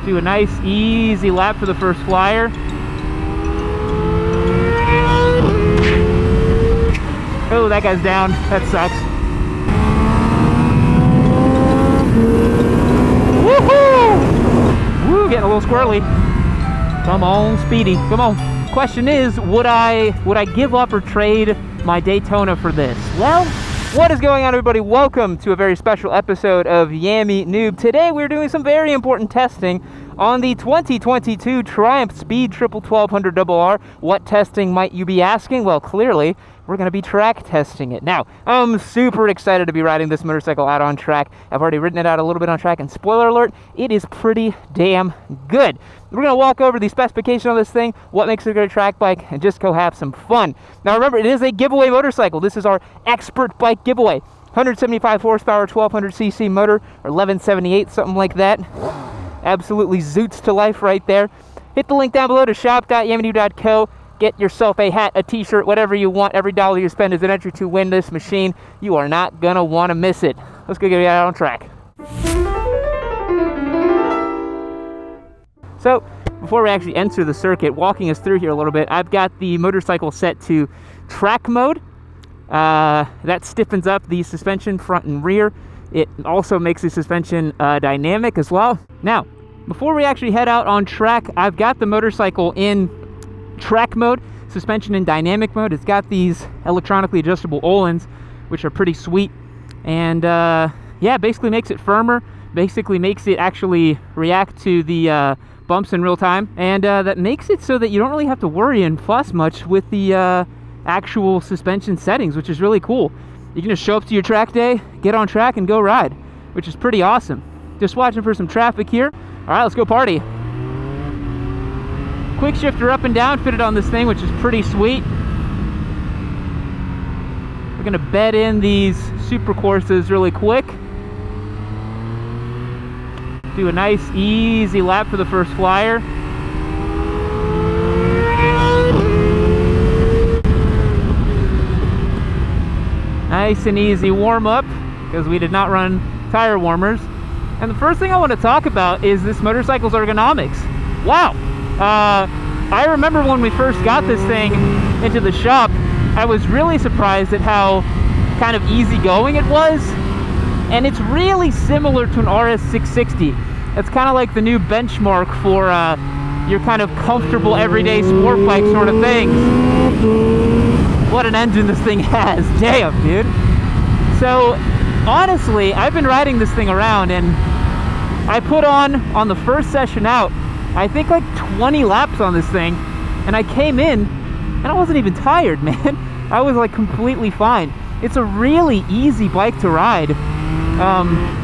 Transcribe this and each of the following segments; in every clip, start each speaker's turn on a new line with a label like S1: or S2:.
S1: Do a nice easy lap for the first flyer. Oh, that guy's down. That sucks. Woohoo! Woo, getting a little squirrely. Come on, Speedy. Come on. Question is, would I give up or trade my Daytona for this? Well, what is going on, everybody? Welcome to a very special episode of Yammy Noob. Today we're doing some very important testing on the 2022 Triumph Speed Triple 1200RR. What testing might you be asking? Well, clearly we're going to be track testing it. Now, I'm super excited to be riding this motorcycle out on track. I've already ridden it out a little bit on track, and spoiler alert, it is pretty damn good. We're going to walk over the specification of this thing, what makes it a good track bike, and just go have some fun. Now remember, it is a giveaway motorcycle. This is our expert bike giveaway. 175 horsepower, 1200cc motor, or 1178, something like that. Absolutely zoots to life right there. Hit the link down below to shop.yammynoob.co. Get yourself a hat, a t-shirt, whatever you want. Every dollar you spend is an entry to win this machine. You are not going to want to miss it. Let's go get it out on track. So, before we actually enter the circuit, walking us through here a little bit, I've got the motorcycle set to track mode. That stiffens up the suspension front and rear. It also makes the suspension dynamic as well. Now, before we actually head out on track, I've got the motorcycle in track mode, suspension in dynamic mode. It's got these electronically adjustable Öhlins, which are pretty sweet, and yeah, basically makes it firmer, basically makes it actually react to the bumps in real time, and that makes it so that you don't really have to worry and fuss much with the actual suspension settings, which is really cool. You can just show up to your track day, get on track, and go ride, which is pretty awesome. Just watching for some traffic here. All right, let's go party. Quick shifter up and down fitted on this thing, which is pretty sweet. We're gonna bed in these super courses really quick. Do a nice easy lap for the first flyer. Nice and easy warm up, because we did not run tire warmers. And the first thing I want to talk about is this motorcycle's ergonomics. Wow. I remember when we first got this thing into the shop, I was really surprised at how kind of easygoing it was. And it's really similar to an RS660. It's kind of like the new benchmark for your kind of comfortable everyday sport bike sort of things. What an engine this thing has. Damn, dude. So, honestly, I've been riding this thing around, and I put on the first session out, I think like 20 laps on this thing, and I came in and I wasn't even tired, man. I was like completely fine. It's a really easy bike to ride.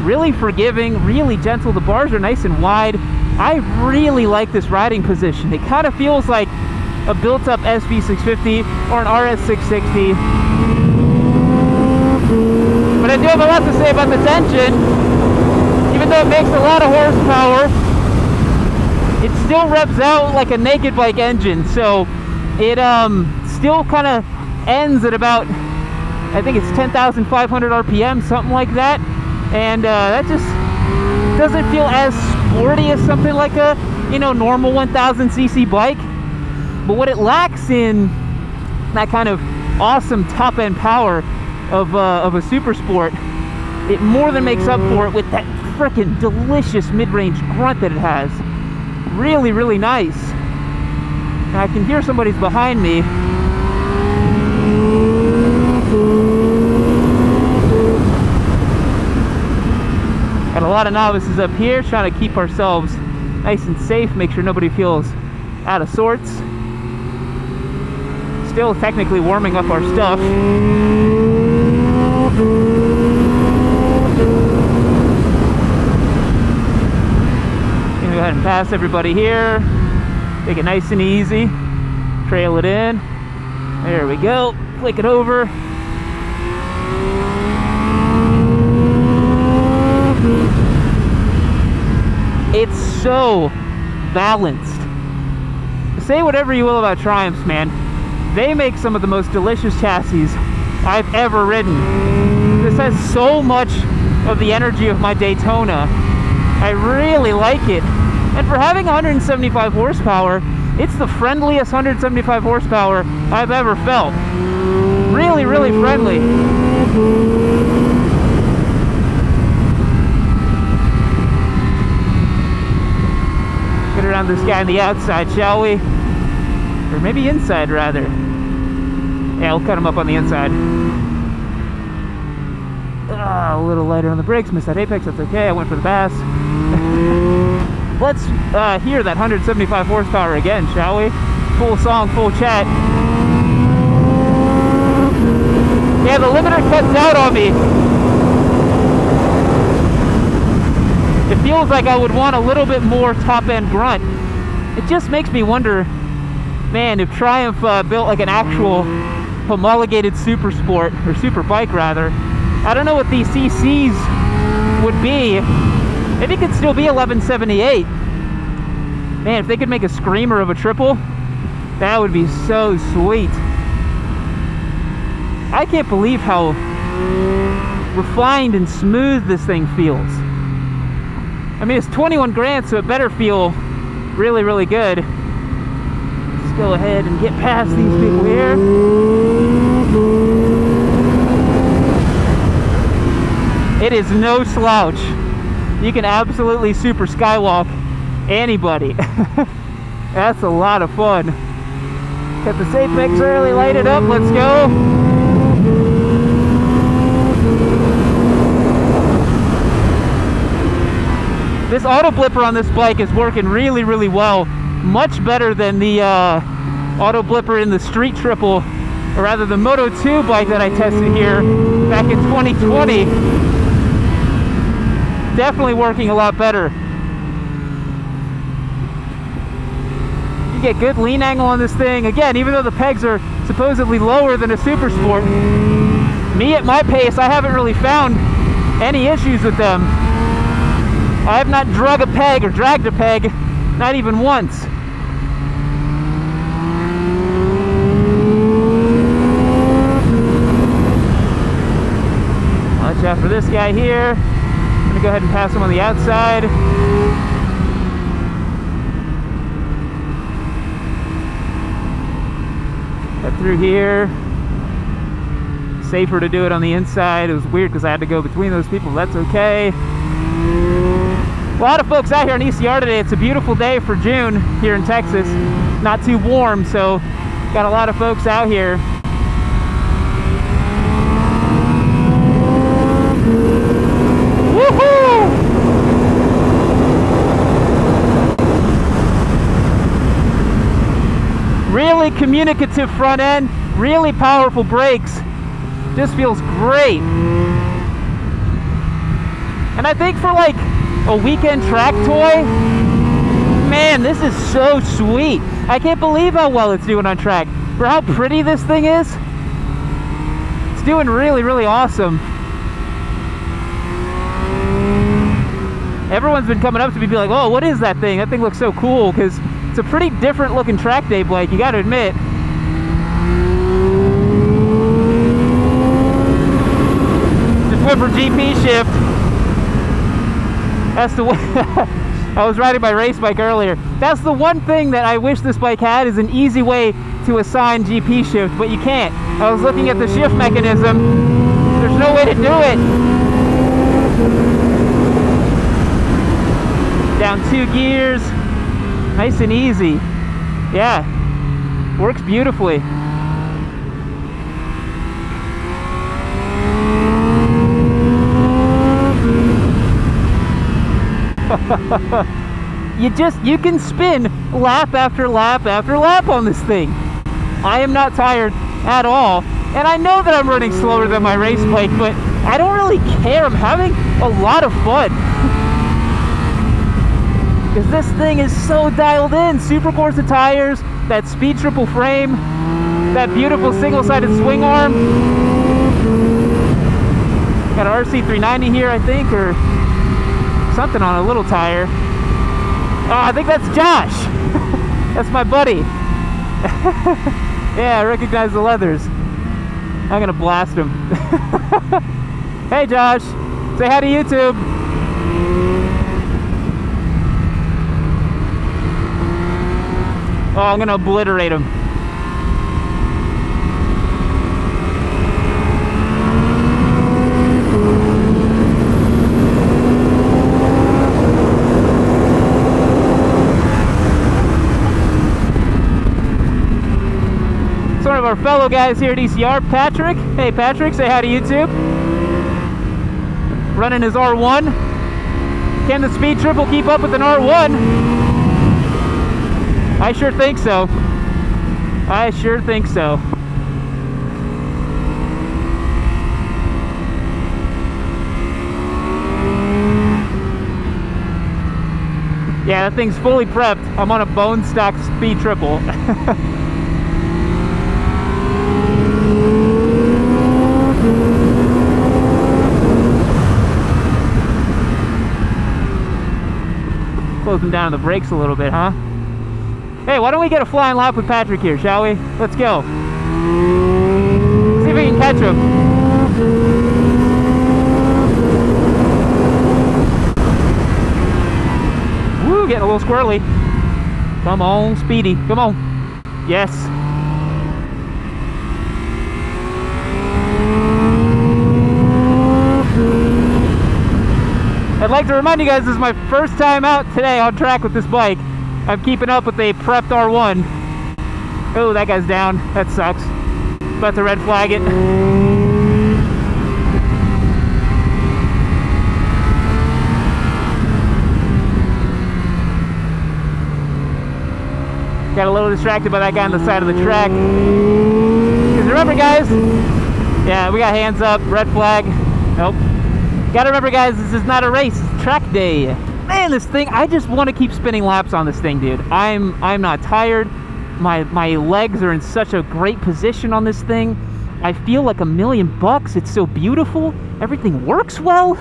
S1: Really forgiving, really gentle. The bars are nice and wide. I really like this riding position. It kind of feels like a built-up SV650 or an RS660. But I do have a lot to say about this engine. Even though it makes a lot of horsepower, it still revs out like a naked bike engine, so it still kind of ends at about, I think it's 10,500 RPM, something like that, and that just doesn't feel as sporty as something like a, you know, normal 1000cc bike. But what it lacks in that kind of awesome top-end power of a super sport, it more than makes up for it with that frickin' delicious mid-range grunt that it has. Really, really nice. Now, I can hear somebody's behind me. Got a lot of novices up here trying to keep ourselves nice and safe, make sure nobody feels out of sorts. Still technically warming up our stuff. Go ahead and pass everybody here. Take it nice and easy. Trail it in. There we go. Flick it over. It's so balanced. Say whatever you will about Triumphs, man. They make some of the most delicious chassis I've ever ridden. This has so much of the energy of my Daytona. I really like it. And for having 175 horsepower, it's the friendliest 175 horsepower I've ever felt. Really, really friendly. Get around this guy on the outside, shall we? Or maybe inside, rather. Yeah, we'll cut him up on the inside. A little lighter on the brakes, missed that apex, that's okay, I went for the bass. Let's hear that 175 horsepower again, shall we? Full song, full chat. Yeah, the limiter cuts out on me. It feels like I would want a little bit more top-end grunt. It just makes me wonder, man, if Triumph built like an actual homologated super sport, or super bike rather, I don't know what these CCs would be. Maybe it could still be 1178. Man, if they could make a screamer of a triple, that would be so sweet. I can't believe how refined and smooth this thing feels. I mean, it's 21 grand, so it better feel really, really good. Let's go ahead and get past these people here. It is no slouch. You can absolutely super skywalk anybody. That's a lot of fun. Got the apex early, light it up, let's go. This auto blipper on this bike is working really, really well. Much better than the auto blipper in the street triple, or rather the Moto 2 bike that I tested here back in 2020. Definitely working a lot better. You get good lean angle on this thing. Again, even though the pegs are supposedly lower than a Super Sport, me at my pace, I haven't really found any issues with them. I have not dragged a peg, not even once. Watch out for this guy here. I'm gonna go ahead and pass him on the outside. Cut through here. Safer to do it on the inside. It was weird because I had to go between those people. That's okay. A lot of folks out here on ECR today. It's a beautiful day for June here in Texas. Not too warm, so got a lot of folks out here. Woohoo! Really communicative front end, really powerful brakes. Just feels great. And I think for like a weekend track toy, man, this is so sweet. I can't believe how well it's doing on track. For how pretty this thing is, it's doing really, really awesome. Everyone's been coming up to me and be like, oh, what is that thing? That thing looks so cool, because it's a pretty different looking track day bike, you gotta admit. Just went for GP shift. That's the one. I was riding my race bike earlier. That's the one thing that I wish this bike had, is an easy way to assign GP shift, but you can't. I was looking at the shift mechanism. There's no way to do it. Down 2 gears. Nice and easy. Yeah. Works beautifully. You can spin lap after lap after lap on this thing. I am not tired at all. And I know that I'm running slower than my race bike, but I don't really care. I'm having a lot of fun. Because this thing is so dialed in. Super Corsa tires, that speed triple frame, that beautiful single-sided swing arm. Got an RC390 here, I think, or something on a little tire. Oh, I think that's Josh. That's my buddy. Yeah, I recognize the leathers. I'm gonna blast him. Hey Josh, say hi to YouTube. Oh, I'm gonna obliterate him. It's one of our fellow guys here at ECR, Patrick. Hey Patrick, say hi to YouTube. Running his R1. Can the speed triple keep up with an R1? I sure think so. I sure think so. Yeah, that thing's fully prepped. I'm on a bone stock speed triple. Closing down the brakes a little bit, huh? Hey, why don't we get a flying lap with Patrick here, shall we? Let's go. See if we can catch him. Woo, getting a little squirrely. Come on, Speedy. Come on. Yes. I'd like to remind you guys, this is my first time out today on track with this bike. I'm keeping up with a prepped R1. Oh, that guy's down. That sucks. About to red flag it. Got a little distracted by that guy on the side of the track. Because remember, guys, yeah, we got hands up, red flag. Nope. Gotta remember, guys, this is not a race, it's track day. Man, this thing, I just want to keep spinning laps on this thing, dude. I'm not tired. My legs are in such a great position on this thing. I feel like $1,000,000. It's so beautiful. Everything works well.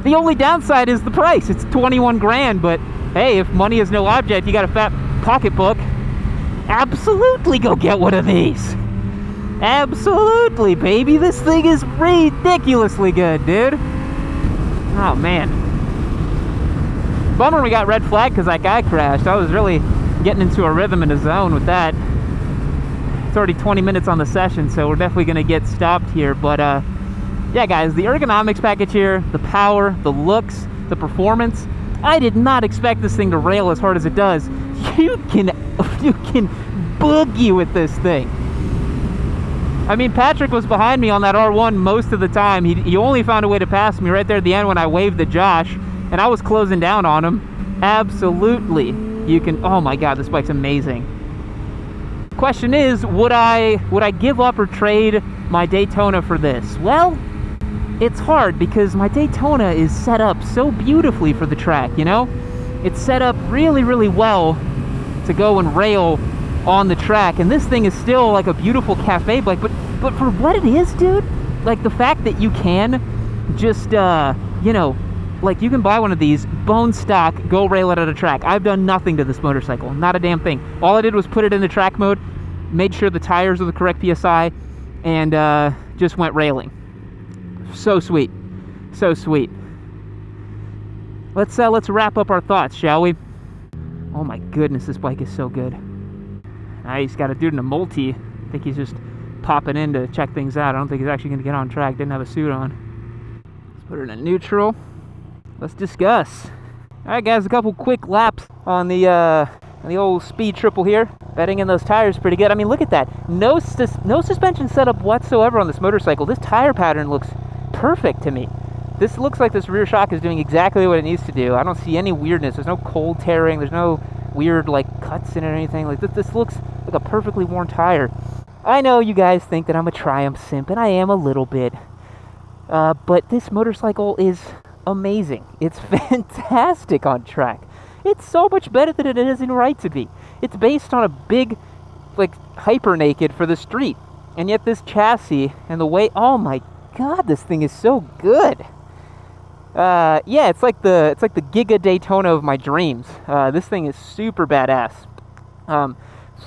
S1: The only downside is the price. It's 21 grand, but hey, if money is no object, you got a fat pocketbook, absolutely go get one of these. Absolutely, baby. This thing is ridiculously good, dude. Oh, man. Bummer we got red flag because that guy crashed. I was really getting into a rhythm and a zone with that. It's already 20 minutes on the session, so we're definitely going to get stopped here. But, yeah, guys, the ergonomics package here, the power, the looks, the performance. I did not expect this thing to rail as hard as it does. You can boogie with this thing. I mean, Patrick was behind me on that R1 most of the time. He only found a way to pass me right there at the end when I waved to Josh, and I was closing down on him. Absolutely. You can, oh my God, this bike's amazing. Question is, would I give up or trade my Daytona for this? Well, it's hard because my Daytona is set up so beautifully for the track, you know? It's set up really, really well to go and rail on the track, and this thing is still like a beautiful cafe bike, but for what it is, dude, like the fact that you can just you know, like you can buy one of these bone stock, go rail it at a track. I've done nothing to this motorcycle, not a damn thing. All I did was put it into track mode, made sure the tires were the correct PSI, and just went railing. So sweet, so sweet. Let's wrap up our thoughts, shall we? Oh my goodness, this bike is so good. He's got a dude in a multi. I think he's just popping in to check things out. I don't think he's actually going to get on track. Didn't have a suit on. Let's put it in neutral. Let's discuss. All right, guys, a couple quick laps on the old speed triple here. Bedding in those tires pretty good. I mean, look at that. No suspension setup whatsoever on this motorcycle. This tire pattern looks perfect to me. This looks like this rear shock is doing exactly what it needs to do. I don't see any weirdness. There's no cold tearing. There's no weird like cuts in it or anything. Like this looks like a perfectly worn tire. I know you guys think that I'm a Triumph simp, and I am a little bit. But this motorcycle is amazing. It's fantastic on track. It's so much better than it is in right to be. It's based on a big, like, hyper naked for the street. And yet this chassis and the way, oh my God, this thing is so good. Yeah, it's like the Giga Daytona of my dreams. This thing is super badass.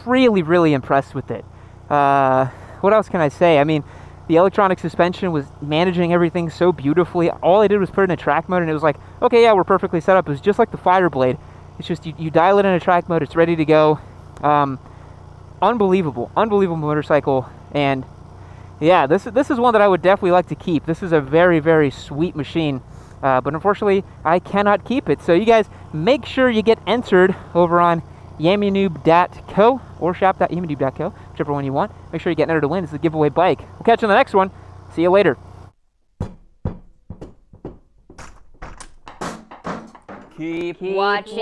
S1: Really, really impressed with it. What else can I say? I mean, the electronic suspension was managing everything so beautifully. All I did was put it in a track mode, and it was like, okay, yeah, we're perfectly set up. It was just like the Fireblade. It's just you dial it in a track mode, it's ready to go. unbelievable motorcycle. And yeah, this is one that I would definitely like to keep. This is a very, very sweet machine, but unfortunately I cannot keep it. So you guys make sure you get entered over on yamanoob.co or shop.yamanoob.co, whichever one you want. Make sure you get entered to win. This is a giveaway bike. We'll catch you on the next one. See you later.
S2: Keep watching.